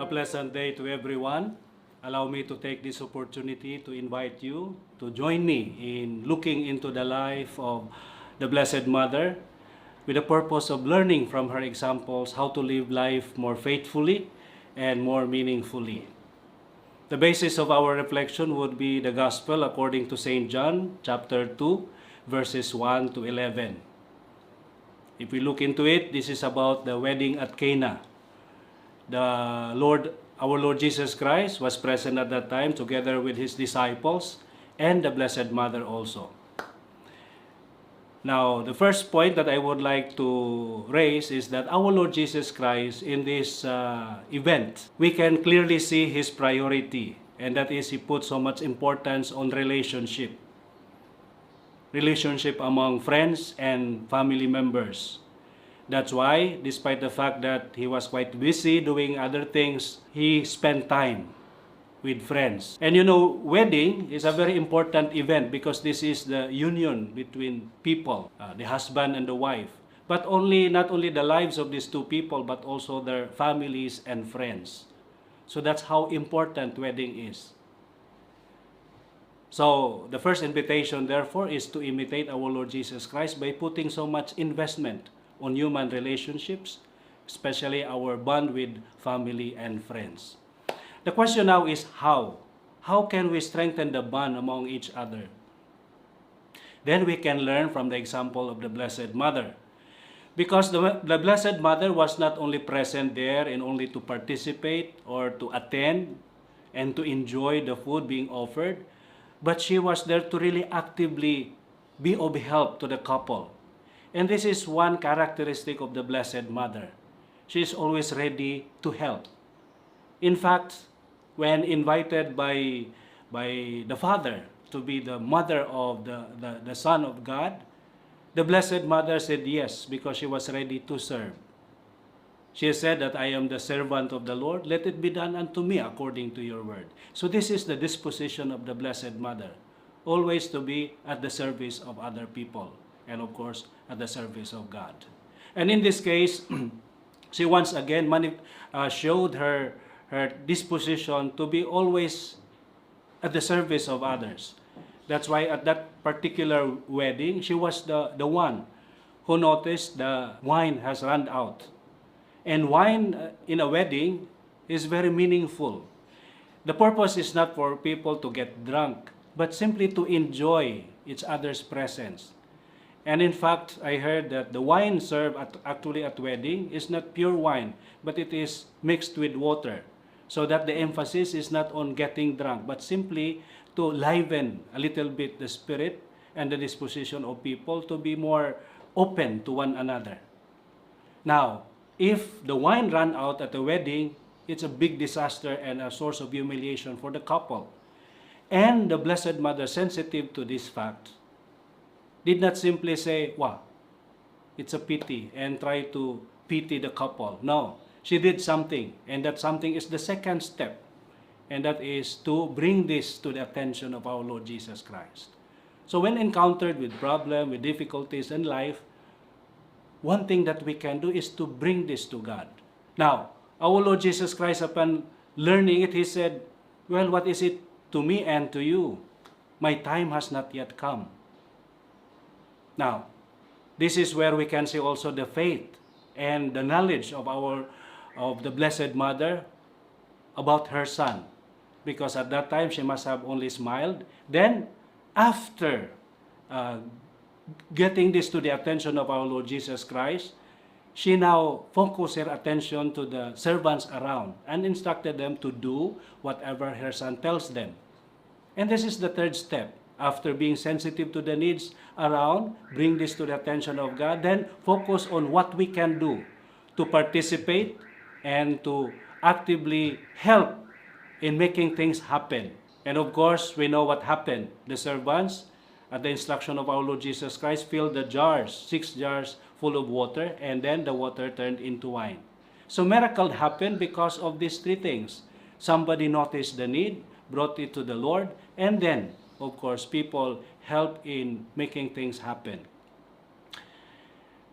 pleasant day to everyone. Allow me to take this opportunity to invite you to join me in looking into the life of the Blessed Mother with the purpose of learning from her examples how to live life more faithfully and more meaningfully. The basis of our reflection would be the Gospel according to St. John, chapter 2, verses 1 to 11. If we look into it, this is about the wedding at Cana. Our Lord Jesus Christ was present at that time together with his disciples and the Blessed Mother also. Now, the first point that I would like to raise is that our Lord Jesus Christ in this event, we can clearly see his priority, and that is he put so much importance on relationship among friends and family members. That's why, despite the fact that he was quite busy doing other things, he spent time with friends. And wedding is a very important event because this is the union between people, the husband and the wife. But not only the lives of these two people, but also their families and friends. So that's how important wedding is. So the first invitation, therefore, is to imitate our Lord Jesus Christ by putting so much investment on human relationships, especially our bond with family and friends. The question now is how? How can we strengthen the bond among each other? Then we can learn from the example of the Blessed Mother. Because the Blessed Mother was not only present there and only to participate or to attend and to enjoy the food being offered, but she was there to really actively be of help to the couple. And this is one characteristic of the Blessed Mother. She is always ready to help. In fact, when invited by the Father to be the mother of the Son of God, the Blessed Mother said yes because she was ready to serve. She said that I am the servant of the Lord. Let it be done unto me according to your word. So this is the disposition of the Blessed Mother, always to be at the service of other people. And of course, at the service of God. And in this case, she once again showed her disposition to be always at the service of others. That's why at that particular wedding, she was the one who noticed the wine has run out. And wine in a wedding is very meaningful. The purpose is not for people to get drunk, but simply to enjoy each other's presence. And in fact, I heard that the wine served actually at wedding is not pure wine, but it is mixed with water. So that the emphasis is not on getting drunk, but simply to liven a little bit the spirit and the disposition of people to be more open to one another. Now, if the wine ran out at the wedding, it's a big disaster and a source of humiliation for the couple. And the Blessed Mother, sensitive to this fact, did not simply say, wow, it's a pity, and try to pity the couple. No, she did something, and that something is the second step, and that is to bring this to the attention of our Lord Jesus Christ. So when encountered with problems, with difficulties in life, one thing that we can do is to bring this to God. Now, our Lord Jesus Christ, upon learning it, he said, well, what is it to me and to you? My time has not yet come. Now, this is where we can see also the faith and the knowledge of the Blessed Mother about her son. Because at that time, she must have only smiled. Then, after getting this to the attention of our Lord Jesus Christ, she now focused her attention to the servants around and instructed them to do whatever her son tells them. And this is the third step. After being sensitive to the needs around, bring this to the attention of God, then focus on what we can do to participate and to actively help in making things happen. And of course, we know what happened. The servants, at the instruction of our Lord Jesus Christ, filled the jars, 6 jars full of water, and then the water turned into wine. So miracle happened because of these 3 things. Somebody noticed the need, brought it to the Lord, and then of course, people help in making things happen.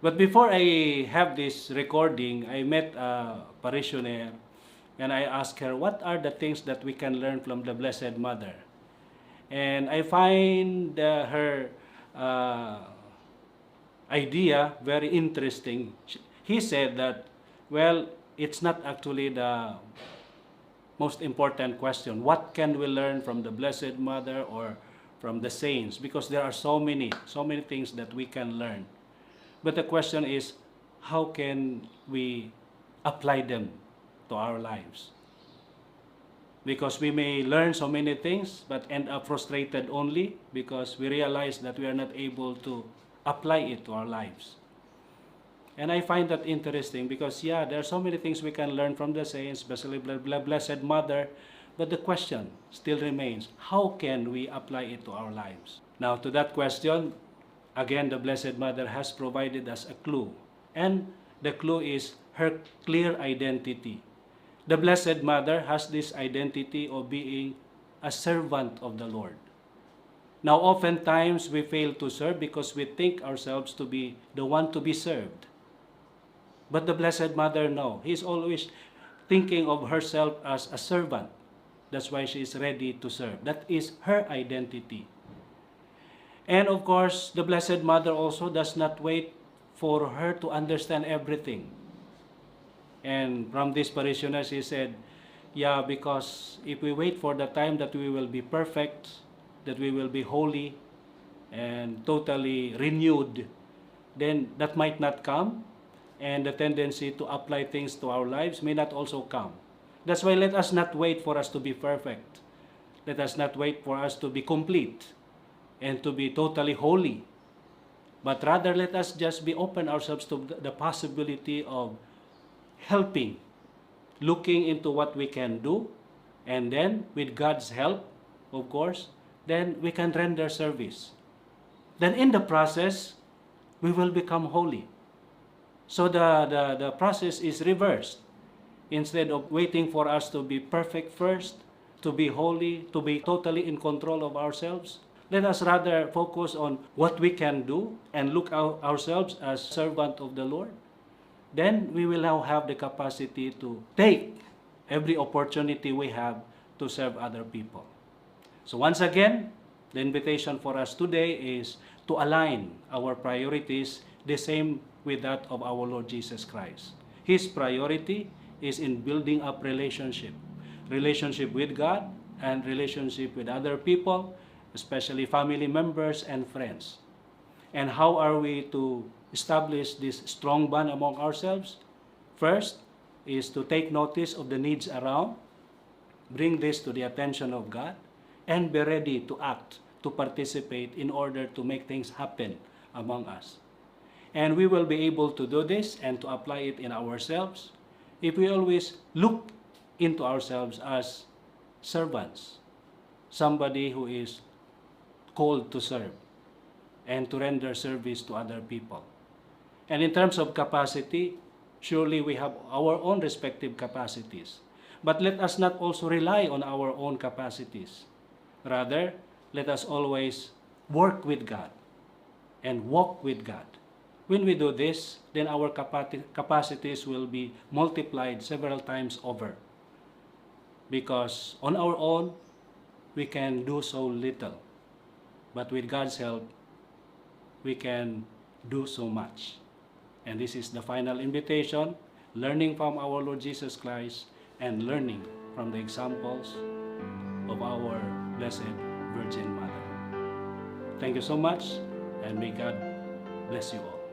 But before I have this recording, I met a parishioner and I asked her, what are the things that we can learn from the Blessed Mother? And I find her idea very interesting. He said that, well, it's not actually the most important question. What can we learn from the Blessed Mother or from the saints? Because there are so many things that we can learn. But the question is, how can we apply them to our lives? Because we may learn so many things but end up frustrated only because we realize that we are not able to apply it to our lives. And I find that interesting because, yeah, there are so many things we can learn from the saints, especially Blessed Mother, but the question still remains, how can we apply it to our lives? Now, to that question, again, the Blessed Mother has provided us a clue. And the clue is her clear identity. The Blessed Mother has this identity of being a servant of the Lord. Now, oftentimes we fail to serve because we think ourselves to be the one to be served. But the Blessed Mother, no. He's always thinking of herself as a servant. That's why she is ready to serve. That is her identity. And of course, the Blessed Mother also does not wait for her to understand everything. And from this parishioner, she said, yeah, because if we wait for the time that we will be perfect, that we will be holy and totally renewed, then that might not come. And the tendency to apply things to our lives may not also come. That's why let us not wait for us to be perfect. Let us not wait for us to be complete and to be totally holy. But rather let us just be open ourselves to the possibility of helping, looking into what we can do, and then with God's help, of course, then we can render service. Then in the process, we will become holy. So the process is reversed. Instead of waiting for us to be perfect first, to be holy, to be totally in control of ourselves, let us rather focus on what we can do and look ourselves as servant of the Lord. Then we will now have the capacity to take every opportunity we have to serve other people. So once again, the invitation for us today is to align our priorities the same with that of our Lord Jesus Christ. His priority is in building up relationship with God and relationship with other people, especially family members and friends. And how are we to establish this strong bond among ourselves? First is to take notice of the needs around, bring this to the attention of God, and be ready to act, to participate in order to make things happen among us. And we will be able to do this and to apply it in ourselves if we always look into ourselves as servants, somebody who is called to serve and to render service to other people. And in terms of capacity, surely we have our own respective capacities. But let us not also rely on our own capacities. Rather, let us always work with God and walk with God. When we do this, then our capacities will be multiplied several times over. Because on our own, we can do so little. But with God's help, we can do so much. And this is the final invitation, learning from our Lord Jesus Christ and learning from the examples of our Blessed Virgin Mother. Thank you so much, and may God bless you all.